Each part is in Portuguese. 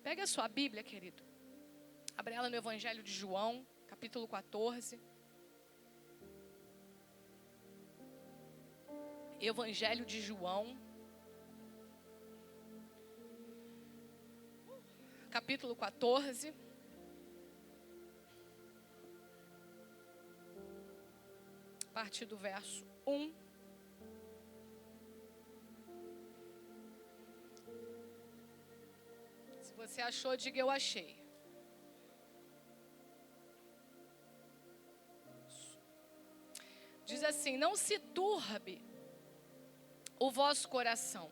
Pega a sua Bíblia, querido. Abre ela no Evangelho de João, capítulo 14. Evangelho de João, capítulo 14. A partir do verso 1. Se você achou, diga eu achei. Diz assim: não se turbe o vosso coração.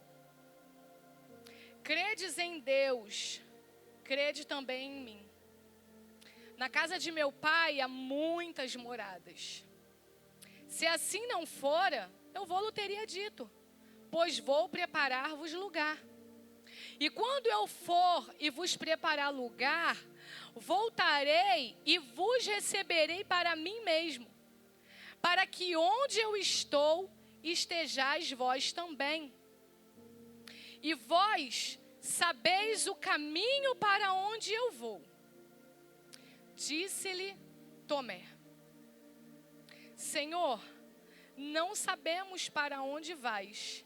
Credes em Deus, crede também em mim. Na casa de meu pai há muitas moradas. Se assim não fora, eu vou-lo teria dito, pois vou preparar-vos lugar. E quando eu for e vos preparar lugar, voltarei e vos receberei para mim mesmo, para que onde eu estou, estejais vós também. E vós sabeis o caminho para onde eu vou. Disse-lhe Tomé: Senhor, não sabemos para onde vais.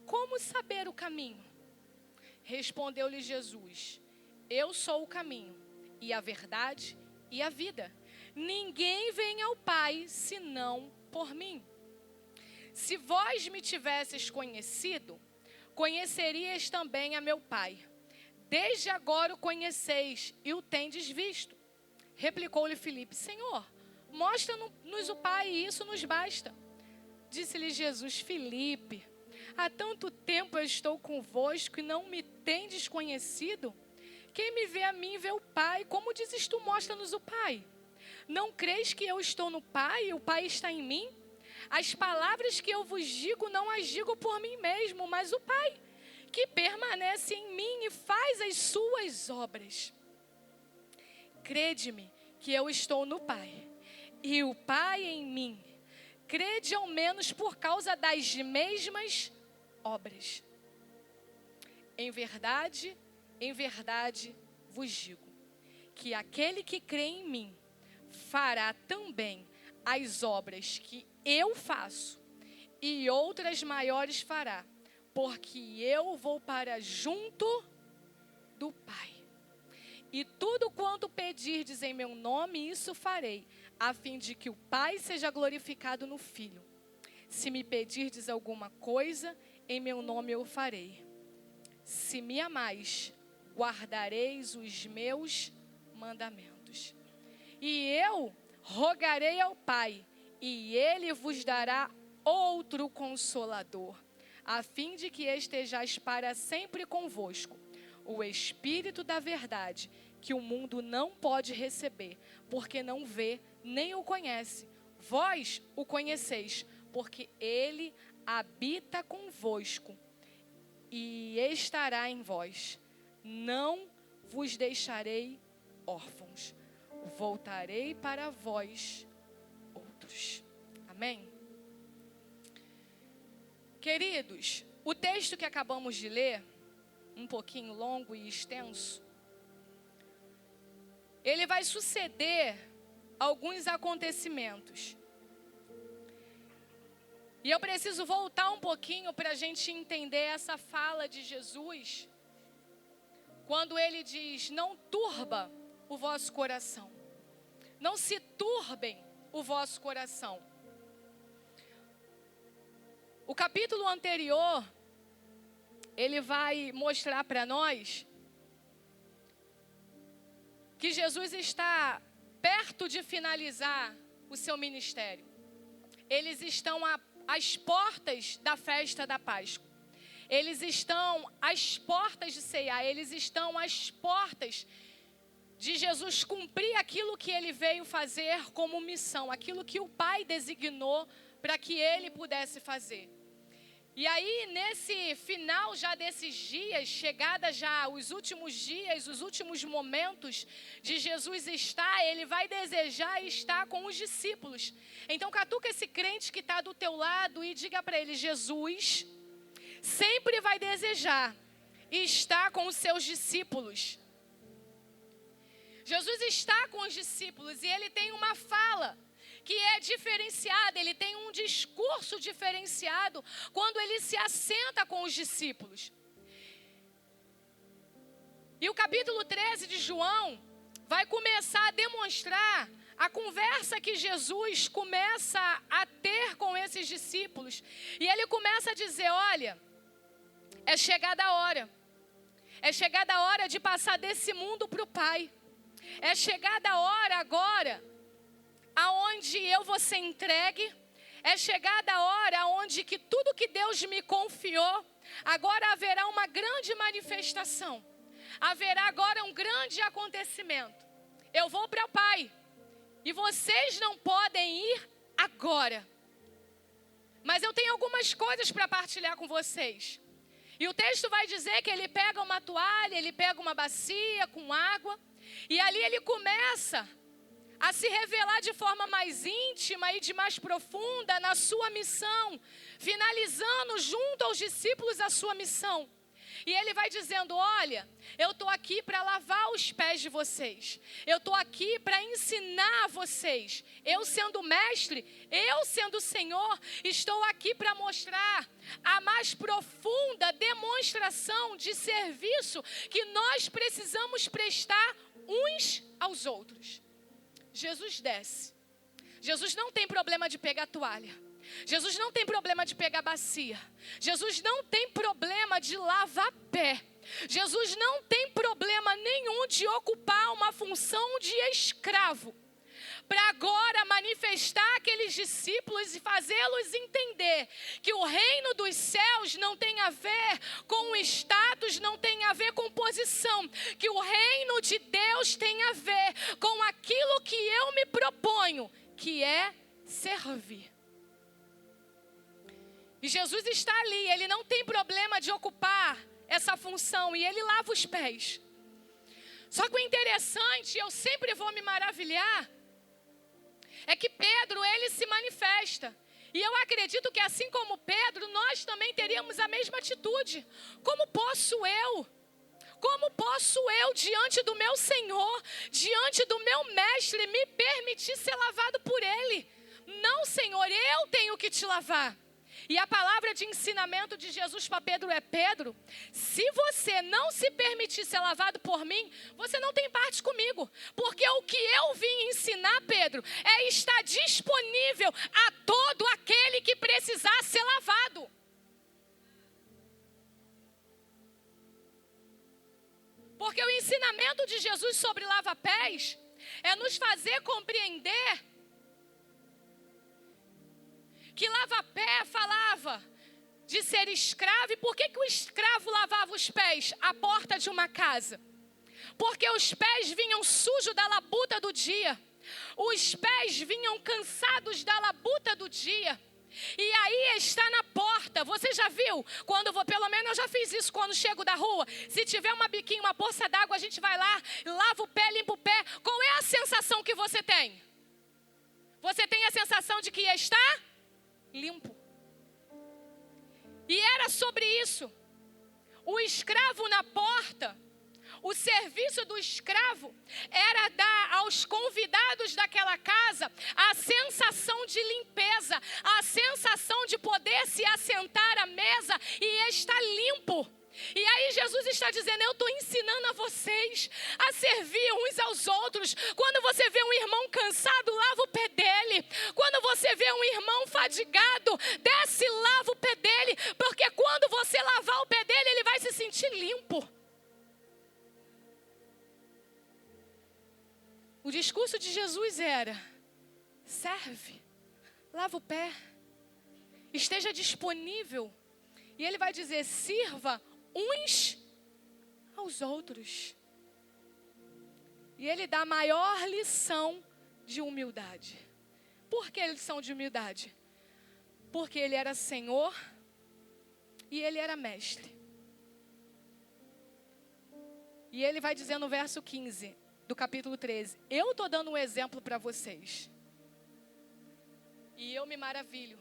Como saber o caminho? Respondeu-lhe Jesus: eu sou o caminho, e a verdade, e a vida. Ninguém vem ao Pai, senão por mim. Se vós me tivesses conhecido, conhecerias também a meu Pai. Desde agora o conheceis e o tendes visto. Replicou-lhe Filipe: Senhor, mostra-nos o Pai, e isso nos basta. Disse-lhe Jesus: Filipe, há tanto tempo eu estou convosco e não me tendes conhecido? Quem me vê a mim vê o Pai. Como dizes tu, mostra-nos o Pai? Não creis que eu estou no Pai e o Pai está em mim? As palavras que eu vos digo, não as digo por mim mesmo, mas o Pai, que permanece em mim e faz as suas obras. Crede-me que eu estou no Pai, e o Pai em mim. Crede ao menos por causa das mesmas obras. Em verdade vos digo, que aquele que crê em mim, fará também as obras que eu faço, e outras maiores fará, porque eu vou para junto do Pai. E tudo quanto pedirdes em meu nome, isso farei, a fim de que o Pai seja glorificado no Filho. Se me pedirdes alguma coisa, em meu nome eu farei. Se me amais, guardareis os meus mandamentos. E eu rogarei ao Pai, e Ele vos dará outro Consolador, a fim de que estejais para sempre convosco, o Espírito da verdade, que o mundo não pode receber, porque não vê nem o conhece. Vós o conheceis, porque Ele habita convosco e estará em vós. Não vos deixarei órfãos. Voltarei para vós outros. Amém? Queridos, o texto que acabamos de ler, um pouquinho longo e extenso, ele vai suceder alguns acontecimentos. E eu preciso voltar um pouquinho para a gente entender essa fala de Jesus, quando ele diz: não turba o vosso coração. Não se turbem o vosso coração. O capítulo anterior, ele vai mostrar para nós que Jesus está perto de finalizar o seu ministério. Eles estão às portas da festa da Páscoa. Eles estão às portas de ceiar. Eles estão às portas de Jesus cumprir aquilo que ele veio fazer como missão, aquilo que o Pai designou para que ele pudesse fazer. E aí, nesse final já desses dias, chegada já os últimos dias, os últimos momentos de Jesus estar, ele vai desejar estar com os discípulos. Então, catuca esse crente que está do teu lado e diga para ele: Jesus sempre vai desejar estar com os seus discípulos. Jesus está com os discípulos e ele tem uma fala que é diferenciada, ele tem um discurso diferenciado quando ele se assenta com os discípulos. E o capítulo 13 de João vai começar a demonstrar a conversa que Jesus começa a ter com esses discípulos. E ele começa a dizer, olha, é chegada a hora. É chegada a hora de passar desse mundo para o Pai. É chegada a hora agora aonde eu vou ser entregue. É chegada a hora aonde que tudo que Deus me confiou, agora haverá uma grande manifestação. Haverá agora um grande acontecimento. Eu vou para o Pai. E vocês não podem ir agora. Mas eu tenho algumas coisas para partilhar com vocês. E o texto vai dizer que ele pega uma toalha, ele pega uma bacia com água. E ali ele começa a se revelar de forma mais íntima e de mais profunda na sua missão. Finalizando junto aos discípulos a sua missão. E ele vai dizendo, olha, eu estou aqui para lavar os pés de vocês. Eu estou aqui para ensinar vocês. Eu sendo mestre, eu sendo Senhor, estou aqui para mostrar a mais profunda demonstração de serviço que nós precisamos prestar uns aos outros. Jesus desce. Jesus não tem problema de pegar toalha. Jesus não tem problema de pegar bacia. Jesus não tem problema de lavar pé. Jesus não tem problema nenhum de ocupar uma função de escravo. Para agora manifestar aqueles discípulos e fazê-los entender que o reino dos céus não tem a ver com status, não tem a ver com posição. Que o reino de Deus tem a ver com aquilo que eu me proponho, que é servir. E Jesus está ali, ele não tem problema de ocupar essa função e ele lava os pés. Só que o interessante, eu sempre vou me maravilhar, é que Pedro, ele se manifesta. E eu acredito que assim como Pedro, nós também teríamos a mesma atitude. Como posso eu diante do meu Senhor, diante do meu mestre, me permitir ser lavado por ele? Não, Senhor, eu tenho que te lavar. E a palavra de ensinamento de Jesus para Pedro é: Pedro, se você não se permitir ser lavado por mim, você não tem parte comigo. Porque o que eu vim ensinar, Pedro, é estar disponível a todo aquele que precisar ser lavado. Porque o ensinamento de Jesus sobre lava-pés é nos fazer compreender que lava-pé falava de ser escravo. E por que o escravo lavava os pés? À porta de uma casa. Porque os pés vinham sujos da labuta do dia. Os pés vinham cansados da labuta do dia. E aí está na porta. Você já viu? Pelo menos eu já fiz isso quando chego da rua. Se tiver uma biquinha, uma poça d'água, a gente vai lá, lava o pé, limpa o pé. Qual é a sensação que você tem? Você tem a sensação de que está limpo. E era sobre isso. O escravo na porta, o serviço do escravo era dar aos convidados daquela casa a sensação de limpeza, a sensação de poder se assentar à mesa e estar limpo. E aí Jesus está dizendo: eu estou ensinando a vocês a servir uns aos outros. Quando você vê um irmão cansado, lava o pé dele. Quando você vê um irmão fadigado, desce e lava o pé dele. Porque quando você lavar o pé dele, ele vai se sentir limpo. O discurso de Jesus era: serve, lava o pé, esteja disponível. E ele vai dizer: sirva uns aos outros. E ele dá a maior lição de humildade. Por que lição de humildade? Porque ele era Senhor e ele era mestre. E ele vai dizer no verso 15 do capítulo 13: eu estou dando um exemplo para vocês. E eu me maravilho.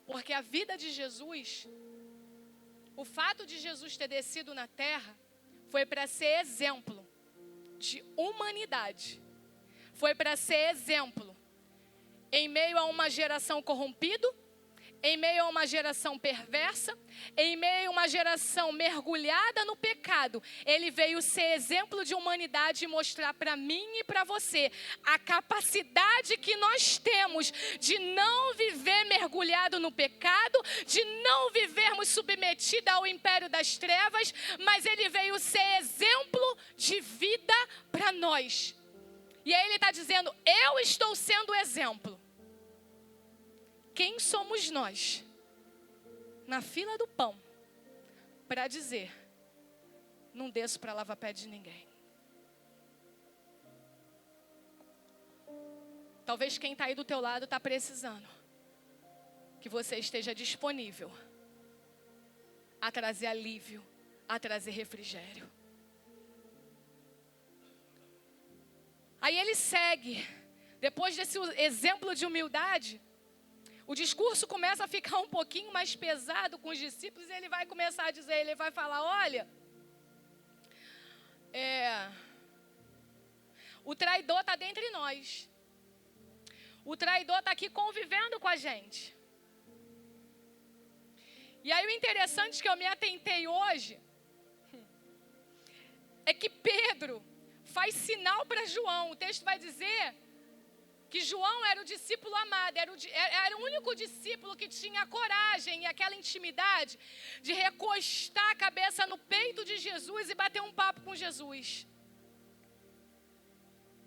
Porque a vida de Jesus, o fato de Jesus ter descido na terra, foi para ser exemplo de humanidade. Foi para ser exemplo em meio a uma geração corrompida, em meio a uma geração perversa, em meio a uma geração mergulhada no pecado. Ele veio ser exemplo de humanidade e mostrar para mim e para você a capacidade que nós temos de não viver mergulhado no pecado, de não vivermos submetidos ao império das trevas, mas ele veio ser exemplo de vida para nós. E aí ele está dizendo, eu estou sendo exemplo. Quem somos nós, na fila do pão, para dizer, não desço para lavar pé de ninguém? Talvez quem está aí do teu lado está precisando que você esteja disponível a trazer alívio, a trazer refrigério. Aí ele segue, depois desse exemplo de humildade, o discurso começa a ficar um pouquinho mais pesado com os discípulos e ele vai começar a dizer, ele vai falar, olha, o traidor está dentre nós. O traidor está aqui convivendo com a gente. E aí o interessante que eu me atentei hoje é que Pedro faz sinal para João. O texto vai dizer que João era o discípulo amado, era o único discípulo que tinha coragem e aquela intimidade de recostar a cabeça no peito de Jesus e bater um papo com Jesus.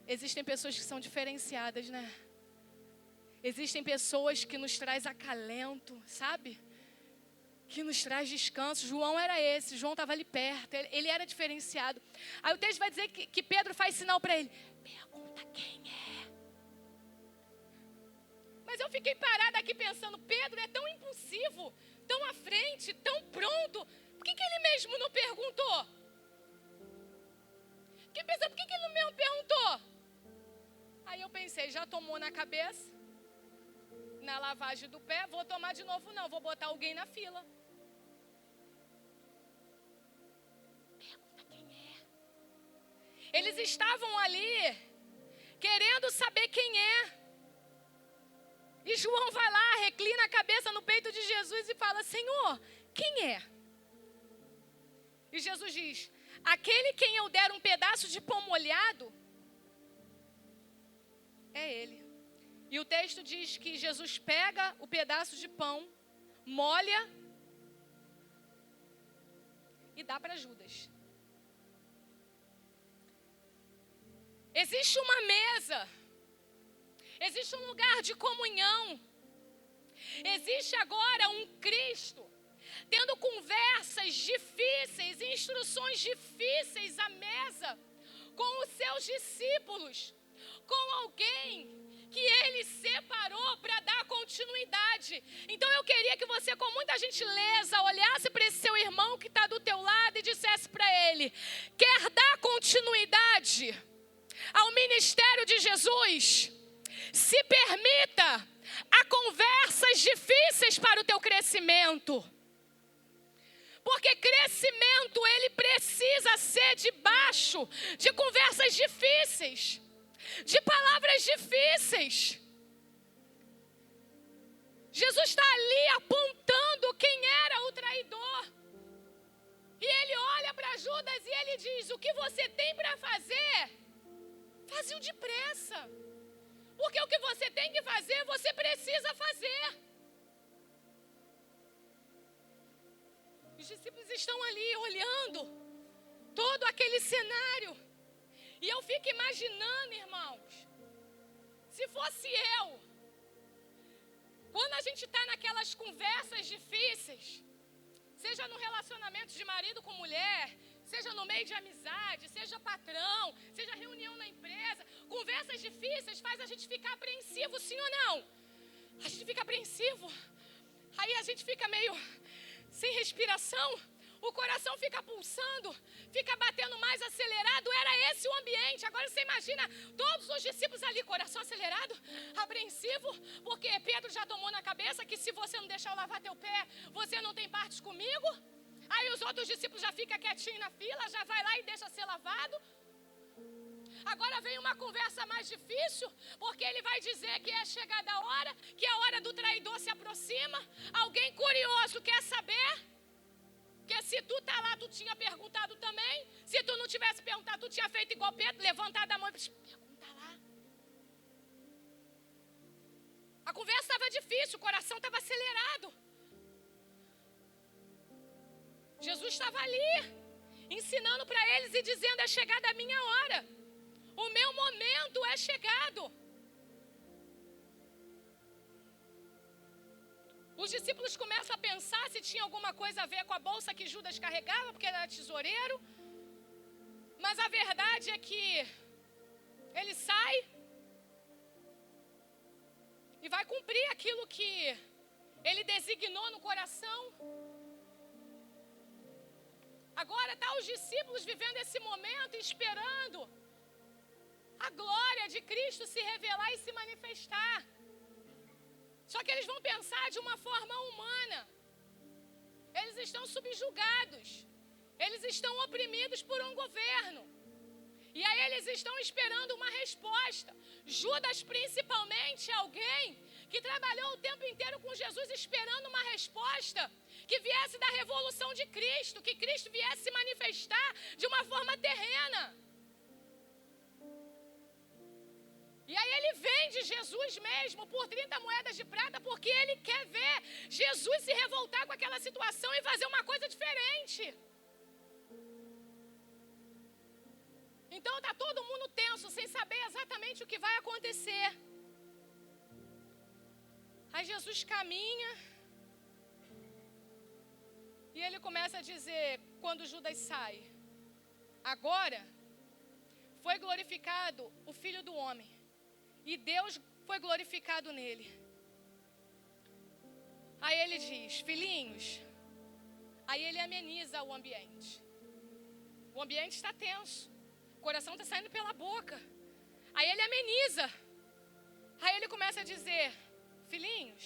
Existem pessoas que são diferenciadas, né? Existem pessoas que nos traz acalento, sabe? Que nos traz descanso. João era esse, João estava ali perto, ele era diferenciado. Aí o texto vai dizer que Pedro faz sinal para ele, pergunta quem é. Mas eu fiquei parada aqui pensando, Pedro é tão impulsivo, tão à frente, tão pronto. Por que ele mesmo não perguntou? Fiquei pensando, por que ele mesmo perguntou? Aí eu pensei, já tomou na cabeça, na lavagem do pé, vou tomar de novo não, vou botar alguém na fila. Pergunta quem é. Eles estavam ali, querendo saber quem é. E João vai lá, reclina a cabeça no peito de Jesus e fala, Senhor, quem é? E Jesus diz, aquele quem eu der um pedaço de pão molhado, é ele. E o texto diz que Jesus pega o pedaço de pão, molha e dá para Judas. Existe uma mesa. Existe um lugar de comunhão. Existe agora um Cristo tendo conversas difíceis, instruções difíceis à mesa com os seus discípulos, com alguém que ele separou para dar continuidade. Então eu queria que você, com muita gentileza, olhasse para esse seu irmão que está do teu lado e dissesse para ele, quer dar continuidade ao ministério de Jesus? Se permita a conversas difíceis para o teu crescimento. Porque crescimento, ele precisa ser debaixo de conversas difíceis, de palavras difíceis. Jesus está ali apontando quem era o traidor. E ele olha para Judas e ele diz, o que você tem para fazer, faze-o depressa. Porque o que você tem que fazer, você precisa fazer. Os discípulos estão ali olhando todo aquele cenário. E eu fico imaginando, irmãos, se fosse eu, quando a gente está naquelas conversas difíceis, seja no relacionamento de marido com mulher, seja no meio de amizade, seja patrão, seja reunião na empresa, conversas difíceis faz a gente ficar apreensivo, sim ou não? A gente fica apreensivo, aí a gente fica meio sem respiração, o coração fica pulsando, fica batendo mais acelerado, era esse o ambiente. Agora você imagina todos os discípulos ali, coração acelerado, apreensivo, porque Pedro já tomou na cabeça que se você não deixar eu lavar teu pé, você não tem parte comigo. Aí os outros discípulos já ficam quietinhos na fila, já vai lá e deixa ser lavado. Agora vem uma conversa mais difícil, porque ele vai dizer que é chegada a hora, que a hora do traidor se aproxima. Alguém curioso quer saber? Porque se tu tá lá, tu tinha perguntado também. Se tu não tivesse perguntado, tu tinha feito igual Pedro, levantado a mão e pergunta lá. A conversa estava difícil, o coração estava acelerado. Jesus estava ali, ensinando para eles e dizendo: é chegada a minha hora. O meu momento é chegado. Os discípulos começam a pensar se tinha alguma coisa a ver com a bolsa que Judas carregava, porque ele era tesoureiro. Mas a verdade é que ele sai e vai cumprir aquilo que ele designou no coração. Agora está os discípulos vivendo esse momento, esperando a glória de Cristo se revelar e se manifestar. Só que eles vão pensar de uma forma humana. Eles estão subjugados. Eles estão oprimidos por um governo. E aí eles estão esperando uma resposta. Judas, principalmente, é alguém que trabalhou o tempo inteiro com Jesus esperando uma resposta que viesse da revolução de Cristo, que Cristo viesse se manifestar de uma forma terrena. E aí ele vende Jesus mesmo por 30 moedas de prata, porque ele quer ver Jesus se revoltar com aquela situação e fazer uma coisa diferente. Então está todo mundo tenso, sem saber exatamente o que vai acontecer. Aí Jesus caminha e ele começa a dizer, quando Judas sai: agora foi glorificado o Filho do Homem, e Deus foi glorificado nele. Aí ele diz: filhinhos. Aí ele ameniza o ambiente. O ambiente está tenso. O coração está saindo pela boca. Aí ele ameniza. Aí ele começa a dizer: filhinhos,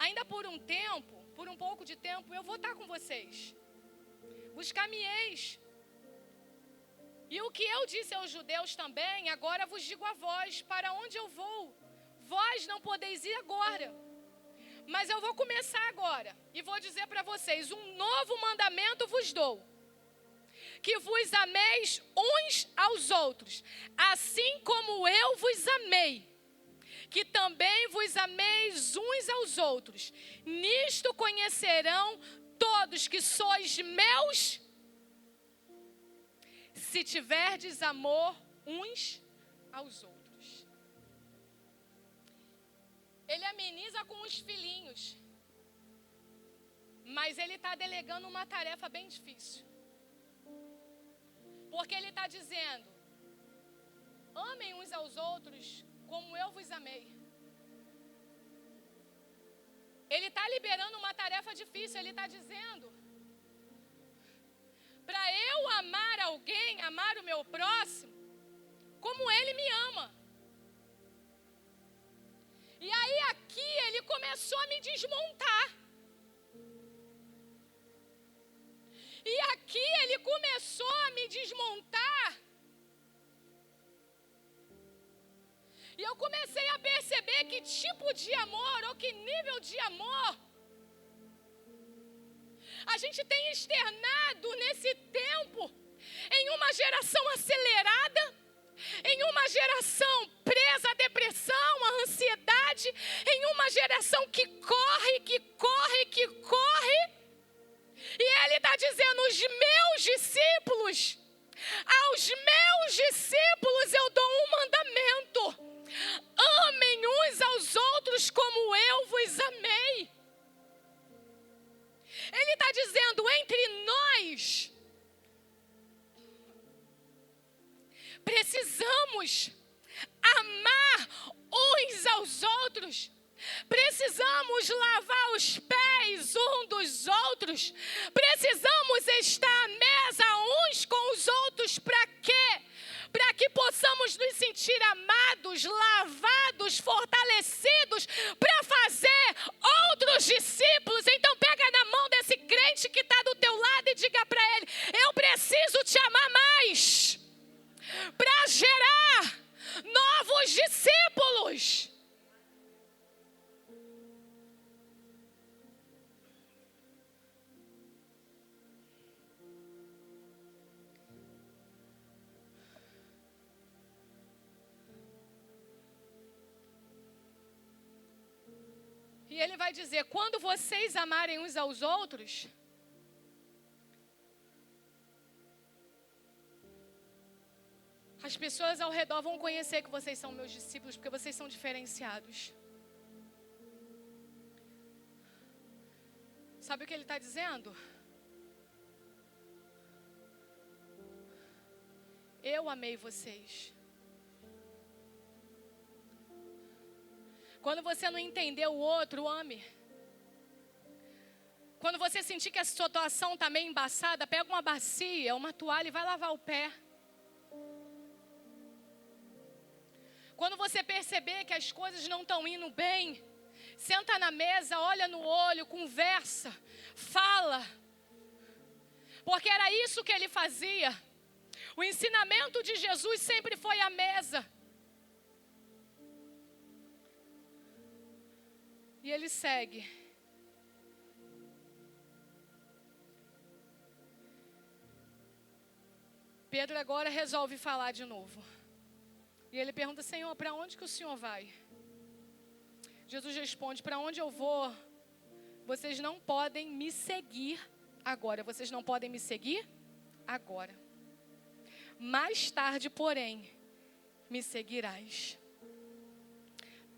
ainda por um tempo, por um pouco de tempo, eu vou estar com vocês. Buscar-me-eis. E o que eu disse aos judeus também, agora vos digo a vós: para onde eu vou, vós não podeis ir agora. Mas eu vou começar agora e vou dizer para vocês: um novo mandamento vos dou, que vos ameis uns aos outros, assim como eu vos amei, que também vos ameis uns aos outros. Nisto conhecerão todos que sois meus, se tiverdes amor uns aos outros. Ele ameniza com os filhinhos, mas ele está delegando uma tarefa bem difícil. Porque ele está dizendo: amem uns aos outros como eu vos amei. Ele está liberando uma tarefa difícil. Ele está dizendo: para eu amar alguém, amar o meu próximo, como ele me ama. E aí aqui ele começou a me desmontar. E aqui ele começou a me desmontar. E eu comecei a perceber que tipo de amor, ou que nível de amor a gente tem externado nesse tempo, em uma geração acelerada, em uma geração presa à depressão, à ansiedade, em uma geração que corre, que corre, que corre. E ele está dizendo: os meus discípulos, aos meus discípulos eu dou um mandamento: amem uns aos outros como eu vos amei. Ele está dizendo: entre nós precisamos amar uns aos outros. Precisamos lavar os pés um dos outros. Precisamos estar à mesa uns com os outros. Para quê? Para que possamos nos sentir amados, lavados, fortalecidos, para fazer outros discípulos. Então pega na mão desse crente que está do teu lado e diga para ele: eu preciso te amar mais. somos discípulos. E ele vai dizer, quando vocês amarem uns aos outros, as pessoas ao redor vão conhecer que vocês são meus discípulos, porque vocês são diferenciados. Sabe o que ele está dizendo? Eu amei vocês. Quando você não entender o outro, ame. Quando você sentir que a situação está meio embaçada, pega uma bacia, uma toalha e vai lavar o pé. Quando você perceber que as coisas não estão indo bem, senta na mesa, olha no olho, conversa, fala. Porque era isso que ele fazia. O ensinamento de Jesus sempre foi a mesa. E ele segue. Pedro agora resolve falar de novo. E ele pergunta, Senhor, para onde que o Senhor vai? Jesus responde, para onde eu vou, vocês não podem me seguir agora. Vocês não podem me seguir agora. Mais tarde, porém, me seguirás.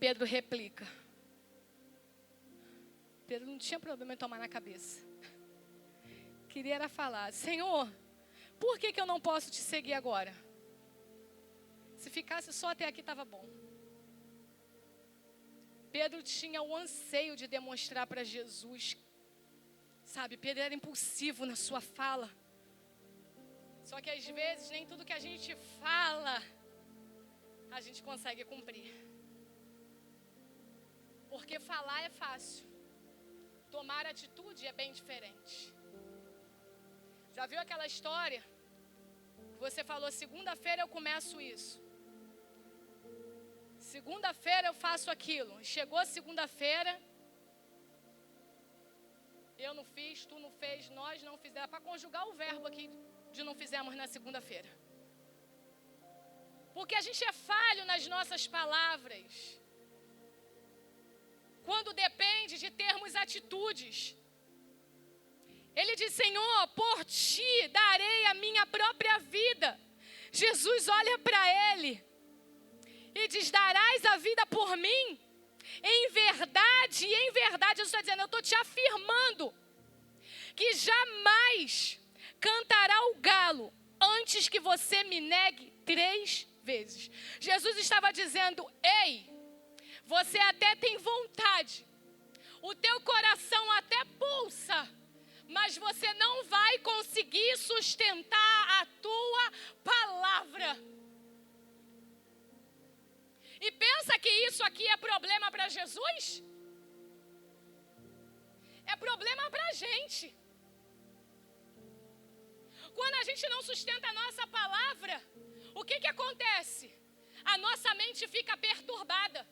Pedro replica. Pedro não tinha problema em tomar na cabeça. Queria era falar, Senhor, por que eu não posso te seguir agora? Se ficasse só até aqui estava bom. Pedro tinha o anseio de demonstrar para Jesus. Sabe, Pedro era impulsivo na sua fala. Só que às vezes nem tudo que a gente fala, a gente consegue cumprir. Porque falar é fácil. Tomar atitude é bem diferente. Já viu aquela história? Você falou, segunda-feira eu começo isso. Segunda-feira eu faço aquilo. Chegou segunda-feira, eu não fiz, tu não fez, nós não fizemos. Para conjugar o verbo aqui de não fizemos na segunda-feira. Porque a gente é falho nas nossas palavras. Quando depende de termos atitudes. Ele diz, Senhor, por ti darei a minha própria vida. Jesus olha para ele e diz, darás a vida por mim? Em verdade, Jesus está dizendo, eu estou te afirmando que jamais cantará o galo antes que você me negue 3 vezes. Jesus estava dizendo, ei, você até tem vontade, o teu coração até pulsa, mas você não vai conseguir sustentar a tua palavra. E pensa que isso aqui é problema para Jesus? É problema para a gente. Quando a gente não sustenta a nossa palavra, o que acontece? A nossa mente fica perturbada.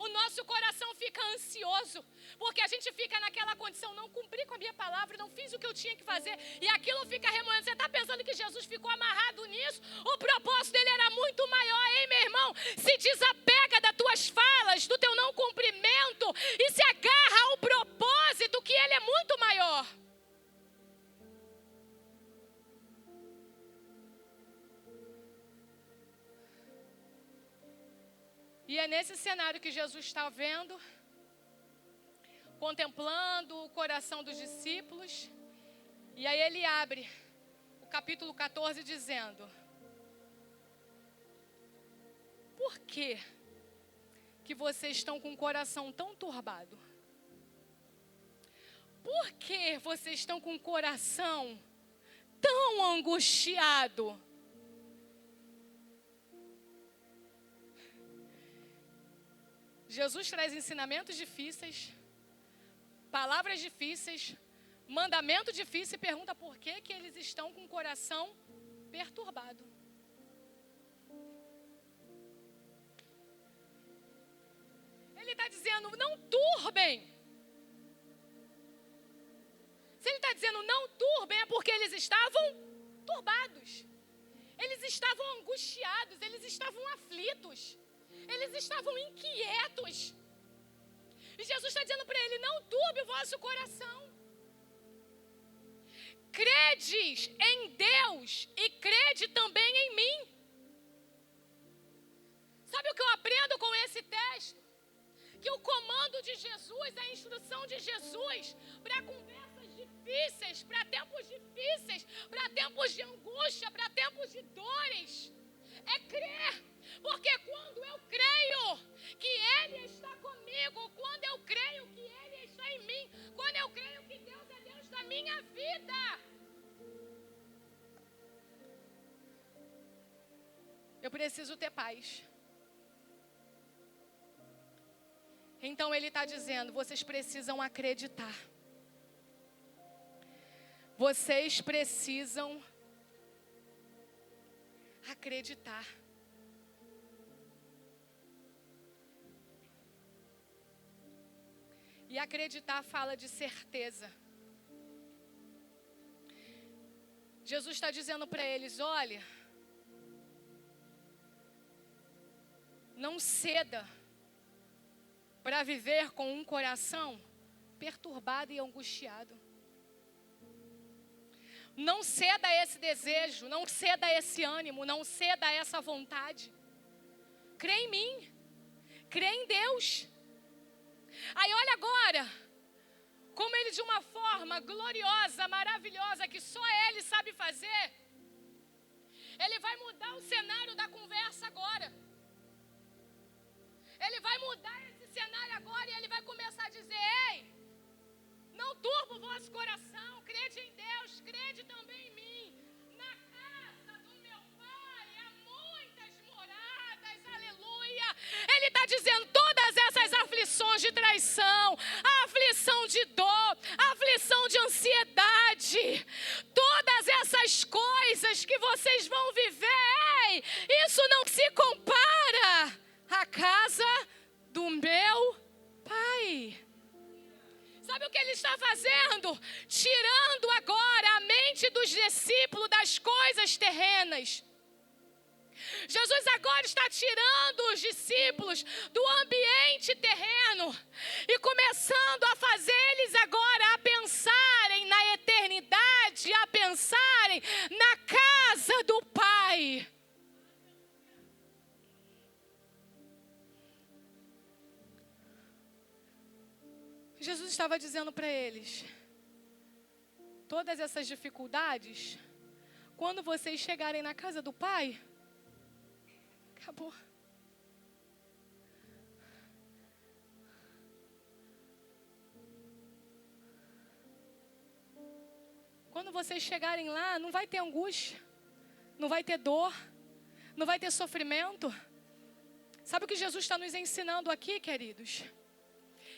O nosso coração fica ansioso, porque a gente fica naquela condição, não cumpri com a minha palavra, não fiz o que eu tinha que fazer, e aquilo fica remoendo. Você está pensando que Jesus ficou amarrado nisso? O propósito dele era muito maior, hein, meu irmão? Se desapega das tuas falas, do teu não cumprimento, e se agarra ao propósito, que ele é muito maior. E é nesse cenário que Jesus está vendo, contemplando o coração dos discípulos. E aí ele abre o capítulo 14 dizendo, por que vocês estão com o coração tão turbado? Por que vocês estão com o coração tão angustiado? Jesus traz ensinamentos difíceis, palavras difíceis, mandamento difícil e pergunta por que eles estão com o coração perturbado. ele está dizendo, não turbem. Se ele está dizendo não turbem, é porque eles estavam turbados. Eles estavam angustiados, eles estavam aflitos. Eles estavam inquietos. E Jesus está dizendo para ele, não turbe o vosso coração. Credes em Deus e crede também em mim. Sabe o que eu aprendo com esse texto? Que o comando de Jesus, a instrução de Jesus para conversas difíceis, para tempos difíceis, para tempos de angústia, para tempos de dores, é crer. Porque quando eu creio que Ele está comigo, quando eu creio que Ele está em mim, quando eu creio que Deus é Deus da minha vida, eu preciso ter paz. Então ele está dizendo, vocês precisam acreditar. Vocês precisam acreditar. E acreditar fala de certeza. Jesus está dizendo para eles, olha, não ceda para viver com um coração perturbado e angustiado. Não ceda a esse desejo, não ceda a esse ânimo, não ceda a essa vontade. Crê em mim, crê em Deus. Aí olha agora, como ele de uma forma gloriosa, maravilhosa, que só ele sabe fazer, ele vai mudar o cenário da conversa agora. Ele vai mudar esse cenário agora e ele vai começar a dizer, ei, não turba o vosso coração, crede em Deus, crede também em mim. Na casa do meu Pai há muitas moradas, aleluia. Ele está dizendo todas essas aflições de traição, a aflição de dor, a aflição de ansiedade, todas essas coisas que vocês vão viver, ei, isso não se compara à casa do meu Pai. Sabe o que ele está fazendo? Tirando agora a mente dos discípulos das coisas terrenas. Jesus agora está tirando os discípulos do ambiente terreno e começando a fazer eles agora a pensarem na eternidade, a pensarem na casa do Pai. Jesus estava dizendo para eles, todas essas dificuldades, quando vocês chegarem na casa do Pai, acabou. Quando vocês chegarem lá, não vai ter angústia, não vai ter dor, não vai ter sofrimento. Sabe o que Jesus está nos ensinando aqui, queridos?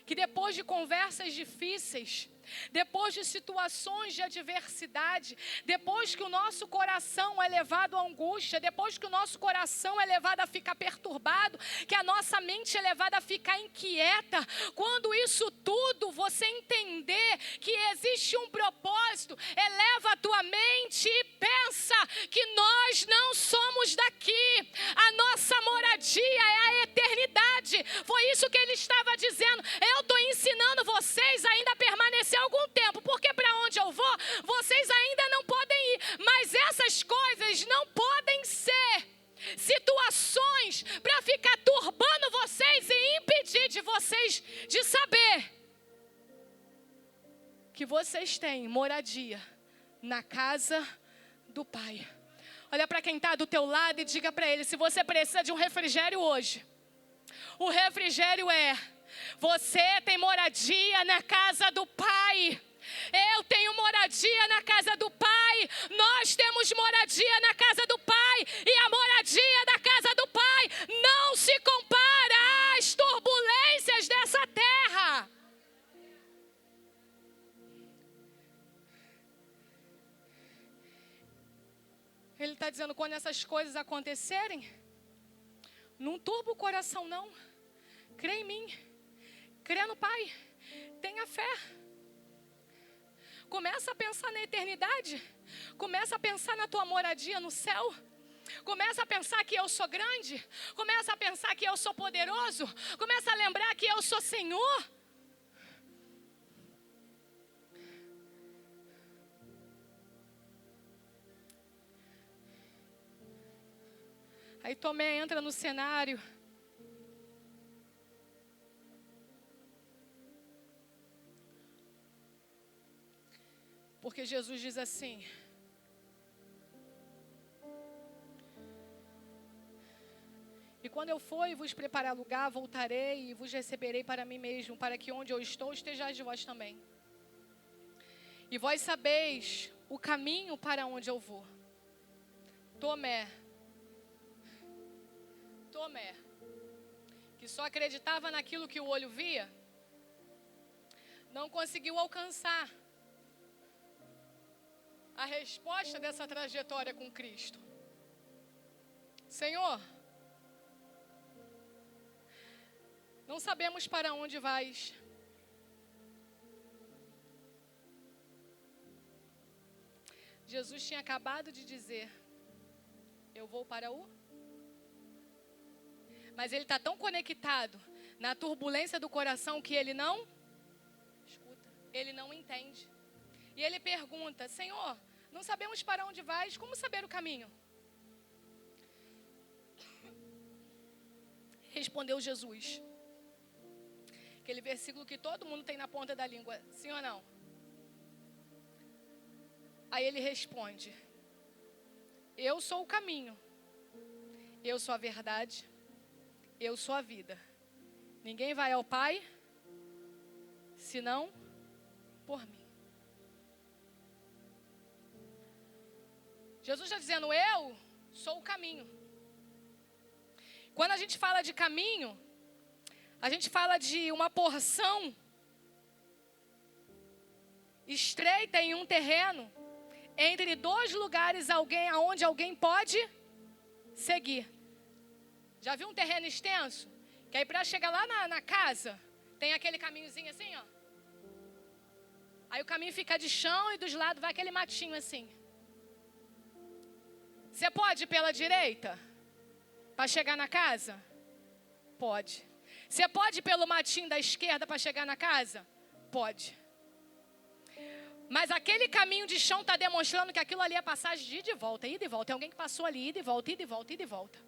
Que depois de conversas difíceis, depois de situações de adversidade, depois que o nosso coração é levado à angústia, depois que o nosso coração é levado a ficar perturbado, que a nossa mente é levada a ficar inquieta, quando isso tudo você entender que existe um propósito, eleva a tua mente e pensa que nós não somos daqui, a nossa moradia é a eternidade. Foi isso que ele estava dizendo. Eu estou ensinando vocês ainda a permanecer algum tempo, porque para onde eu vou, vocês ainda não podem ir, mas essas coisas não podem ser situações para ficar turbando vocês e impedir de vocês de saber que vocês têm moradia na casa do Pai. Olha para quem está do teu lado e diga para ele, se você precisa de um refrigério hoje, o refrigério é: você tem moradia na casa do Pai. Eu tenho moradia na casa do Pai. Nós temos moradia na casa do Pai. E a moradia da casa do Pai não se compara às turbulências dessa terra. Ele está dizendo, quando essas coisas acontecerem, não turba o coração não. Crê em mim, Crê no Pai. Tenha fé. Começa a pensar na eternidade. Começa a pensar na tua moradia no céu. Começa a pensar que eu sou grande. Começa a pensar que eu sou poderoso. Começa a lembrar que eu sou Senhor. Aí Tomé entra no cenário. Porque Jesus diz assim: e quando eu for e vos preparar lugar, voltarei e vos receberei para mim mesmo, para que onde eu estou estejais vós também. E vós sabeis o caminho para onde eu vou. Tomé, que só acreditava naquilo que o olho via, não conseguiu alcançar a resposta dessa trajetória com Cristo. Senhor, não sabemos para onde vais. Jesus tinha acabado de dizer: eu vou para o... Mas ele está tão conectado na turbulência do coração que ele não escuta, ele não entende. E ele pergunta: Senhor, não sabemos para onde vais, como saber o caminho? Respondeu Jesus. Aquele versículo que todo mundo tem na ponta da língua, sim ou não? Aí ele responde: eu sou o caminho, eu sou a verdade, eu sou a vida. Ninguém vai ao Pai senão por mim. Jesus está dizendo: eu sou o caminho. Quando a gente fala de caminho, a gente fala de uma porção estreita em um terreno, entre dois lugares aonde alguém pode seguir. Já viu um terreno extenso? Que aí para chegar lá na casa, tem aquele caminhozinho assim, ó. Aí o caminho fica de chão e dos lados vai aquele matinho assim. Você pode ir pela direita para chegar na casa? Pode. Você pode ir pelo matinho da esquerda para chegar na casa? Pode. Mas aquele caminho de chão está demonstrando que aquilo ali é passagem de ida e volta, ida e volta. Tem alguém que passou ali, ida e volta, ida e volta, ida e volta.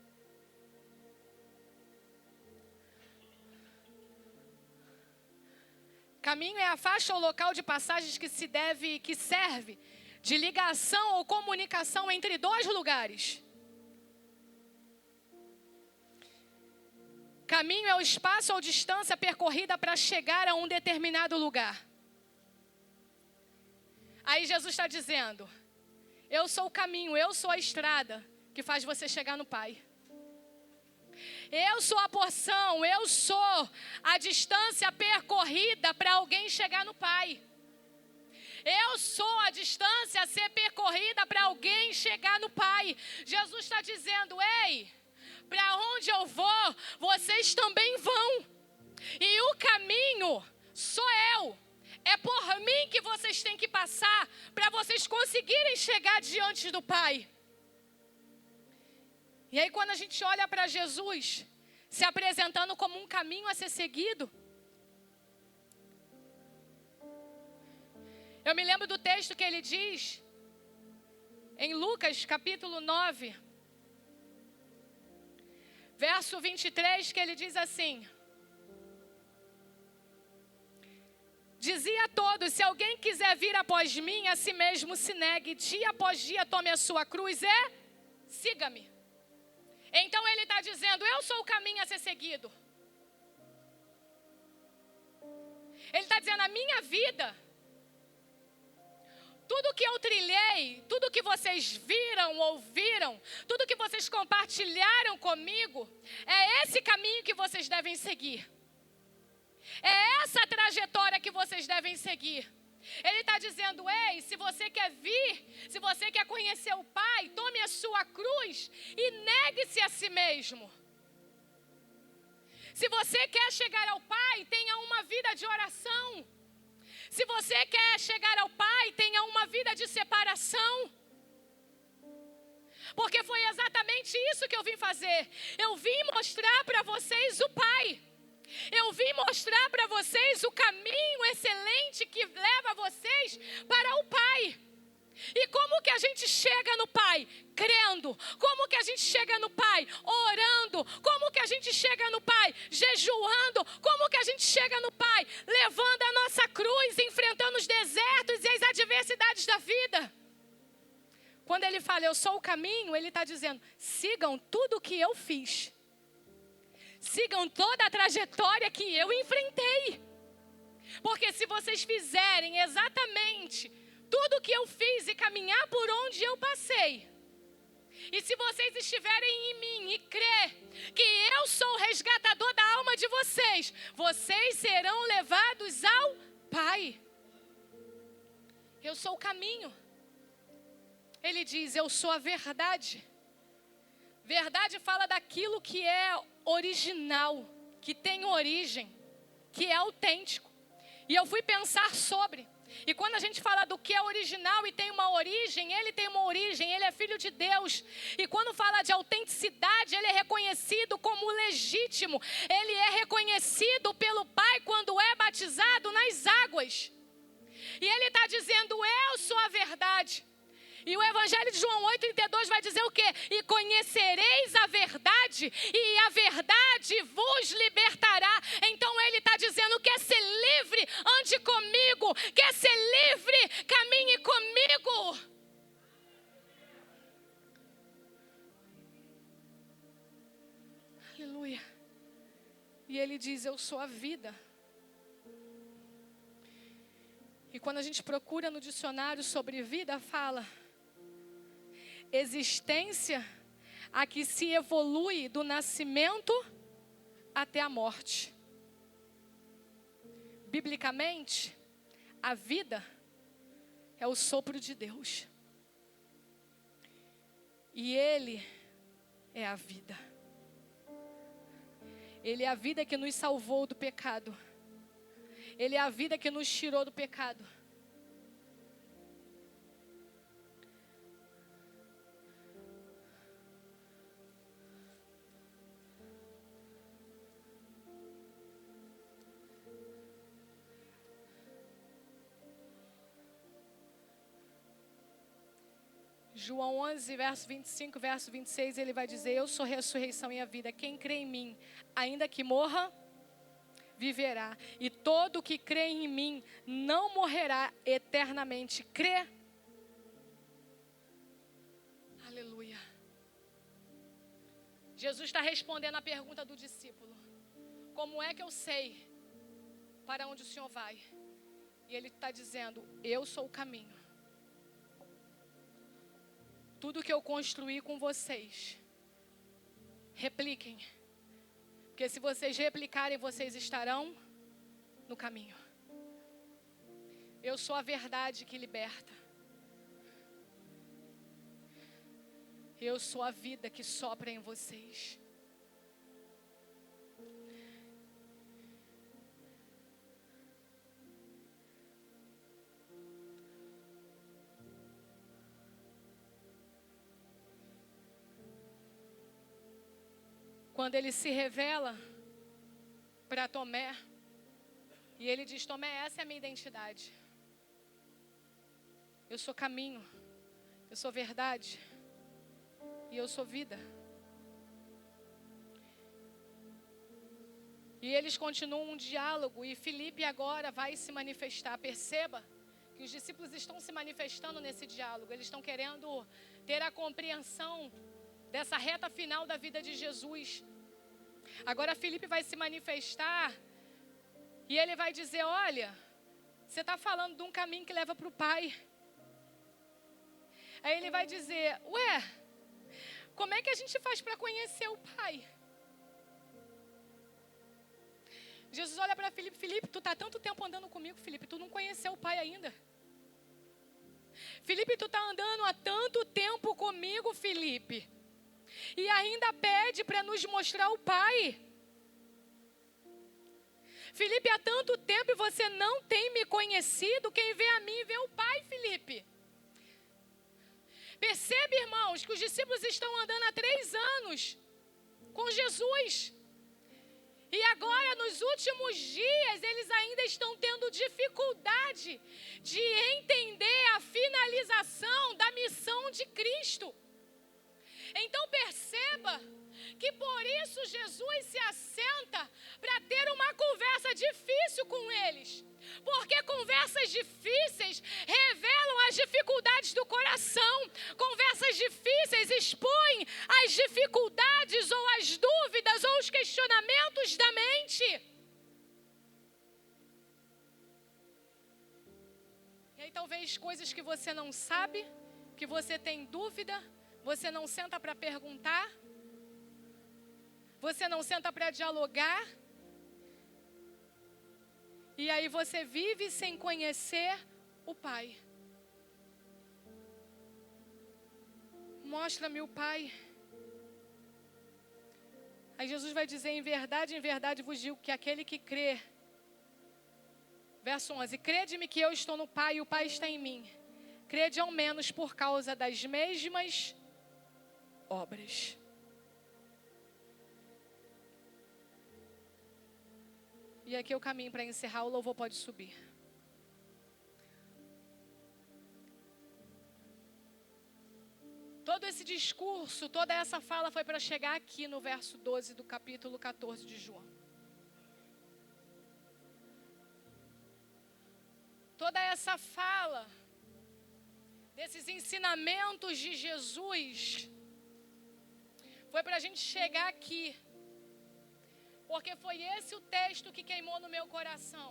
Caminho é a faixa ou local de passagens que serve de ligação ou comunicação entre dois lugares. Caminho é o espaço ou distância percorrida para chegar a um determinado lugar. Aí Jesus está dizendo: eu sou o caminho, eu sou a estrada que faz você chegar no Pai. Eu sou a porção, eu sou a distância percorrida para alguém chegar no Pai. Eu sou a distância a ser percorrida para alguém chegar no Pai. Jesus está dizendo: ei, para onde eu vou, vocês também vão. E o caminho sou eu. É por mim que vocês têm que passar para vocês conseguirem chegar diante do Pai. E aí quando a gente olha para Jesus se apresentando como um caminho a ser seguido, eu me lembro do texto que ele diz em Lucas capítulo 9, verso 23, que ele diz assim: dizia a todos: se alguém quiser vir após mim, a si mesmo se negue, dia após dia tome a sua cruz e siga-me. Então ele está dizendo: eu sou o caminho a ser seguido. Ele está dizendo: a minha vida, tudo que eu trilhei, tudo que vocês viram, ouviram, tudo que vocês compartilharam comigo, é esse caminho que vocês devem seguir. É essa trajetória que vocês devem seguir. Ele está dizendo: ei, se você quer vir, se você quer conhecer o Pai, tome a sua cruz e negue-se a si mesmo. Se você quer chegar ao Pai, tenha uma vida de oração. Se você quer chegar ao Pai, tenha uma vida de separação. Porque foi exatamente isso que eu vim fazer. Eu vim mostrar para vocês o Pai. Eu vim mostrar para vocês o caminho excelente que leva vocês para o Pai. E como que a gente chega no Pai? Crendo. Como que a gente chega no Pai? Orando. Como que a gente chega no Pai? Jejuando. Como que a gente chega no Pai? Levando a nossa cruz, enfrentando os desertos e as adversidades da vida. Quando ele fala, eu sou o caminho, ele está dizendo, sigam tudo o que eu fiz. Sigam toda a trajetória que eu enfrentei. Porque se vocês fizerem exatamente tudo que eu fiz e caminhar por onde eu passei, e se vocês estiverem em mim e crer que eu sou o resgatador da alma de vocês, vocês serão levados ao Pai. Eu sou o caminho. Ele diz, eu sou a verdade. Verdade fala daquilo que é original, que tem origem, que é autêntico. E eu fui pensar sobre. E quando a gente fala do que é original e tem uma origem, ele tem uma origem, ele é filho de Deus. E quando fala de autenticidade, ele é reconhecido como legítimo. Ele é reconhecido pelo Pai quando é batizado nas águas. E ele está dizendo, eu sou a verdade. E o Evangelho de João 8,32 vai dizer o quê? E conhecereis a verdade, e a verdade vos libertará. Então ele está dizendo, quer ser livre, ande comigo. Quer ser livre, caminhe comigo. Aleluia. E ele diz, eu sou a vida. E quando a gente procura no dicionário sobre vida, fala... existência a que se evolui do nascimento até a morte. Biblicamente, a vida é o sopro de Deus. E Ele é a vida. Ele é a vida que nos salvou do pecado. Ele é a vida que nos tirou do pecado. João 11, verso 25, verso 26, ele vai dizer, eu sou a ressurreição e a vida. Quem crê em mim, ainda que morra, viverá. E todo que crê em mim não morrerá eternamente. Crê. Aleluia. Jesus está respondendo a pergunta do discípulo. Como é que eu sei para onde o Senhor vai? E ele está dizendo, eu sou o caminho. Tudo que eu construí com vocês, repliquem. Porque se vocês replicarem, vocês estarão no caminho. Eu sou a verdade que liberta. Eu sou a vida que sopra em vocês. Quando ele se revela para Tomé, e ele diz, Tomé, essa é a minha identidade. Eu sou caminho, eu sou verdade, e eu sou vida. E eles continuam um diálogo, e Filipe agora vai se manifestar. Perceba que os discípulos estão se manifestando nesse diálogo, eles estão querendo ter a compreensão dessa reta final da vida de Jesus. Agora Filipe vai se manifestar e ele vai dizer, olha, você está falando de um caminho que leva para o Pai. Aí ele vai dizer, ué, como é que a gente faz para conhecer o Pai? Jesus olha para Filipe, Filipe, tu está tanto tempo andando comigo, Filipe, tu não conheceu o Pai ainda. Filipe, tu está andando há tanto tempo comigo, Filipe. E ainda pede para nos mostrar o Pai. Filipe, há tanto tempo e você não tem me conhecido. Quem vê a mim, vê o Pai, Filipe. Percebe, irmãos, que os discípulos estão andando há 3 anos com Jesus. E agora, nos últimos dias, eles ainda estão tendo dificuldade de entender a finalização da missão de Cristo. Então perceba que por isso Jesus se assenta para ter uma conversa difícil com eles. Porque conversas difíceis revelam as dificuldades do coração. Conversas difíceis expõem as dificuldades ou as dúvidas ou os questionamentos da mente. E aí talvez coisas que você não sabe, que você tem dúvida, você não senta para perguntar, você não senta para dialogar. E aí você vive sem conhecer o Pai. Mostra-me o Pai. Aí Jesus vai dizer, em verdade vos digo que aquele que crê. Verso 11, crede-me que eu estou no Pai e o Pai está em mim. Crede ao menos por causa das mesmas obras. E aqui é o caminho para encerrar, o louvor pode subir. Todo esse discurso, toda essa fala foi para chegar aqui no verso 12 do capítulo 14 de João. Toda essa fala, desses ensinamentos de Jesus, foi para a gente chegar aqui. Porque foi esse o texto que queimou no meu coração.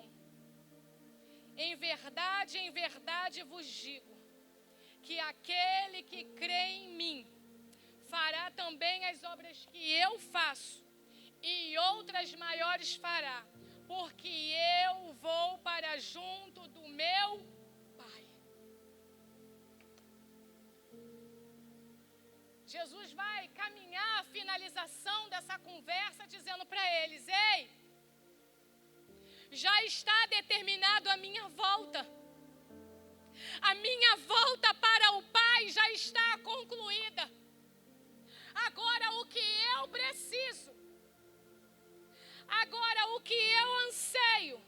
Em verdade vos digo, que aquele que crê em mim, fará também as obras que eu faço, e outras maiores fará, porque eu vou para junto do meu Pai. Jesus vai caminhar a finalização dessa conversa dizendo para eles, ei, já está determinado a minha volta. A minha volta para o Pai já está concluída. Agora o que eu preciso, agora o que eu anseio,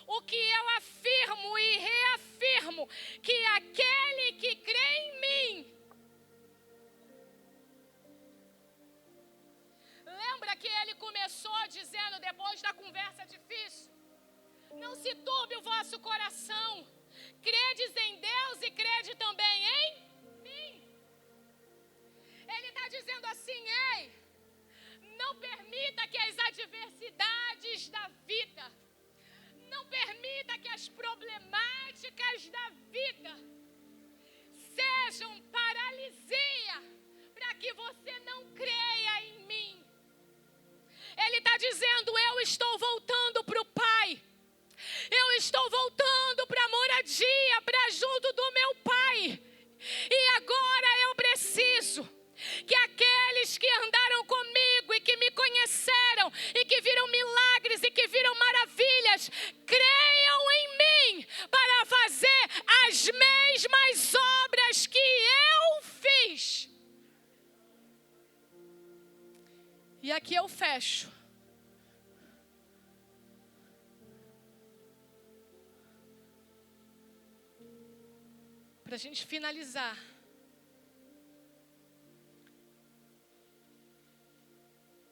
o que eu afirmo e reafirmo, que aquele que crê em mim, lembra que ele começou dizendo depois da conversa difícil, não se turbe o vosso coração, credes em Deus e crede também em mim. Ele está dizendo assim, ei, não permita que as adversidades da vida, não permita que as problemáticas da vida sejam paralisia para que você não creia em mim. Ele está dizendo, eu estou voltando para o Pai. Eu estou voltando para a moradia, para junto do meu Pai. E agora eu preciso que aqueles que andaram comigo e que me conheceram e que viram milagres e que viram maravilhas, creiam em mim para fazer as mesmas obras que eu fiz. E aqui eu fecho. Para a gente finalizar.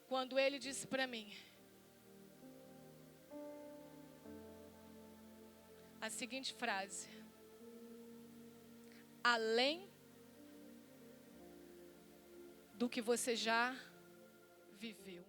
Quando ele disse para mim a seguinte frase: além do que você já viveu.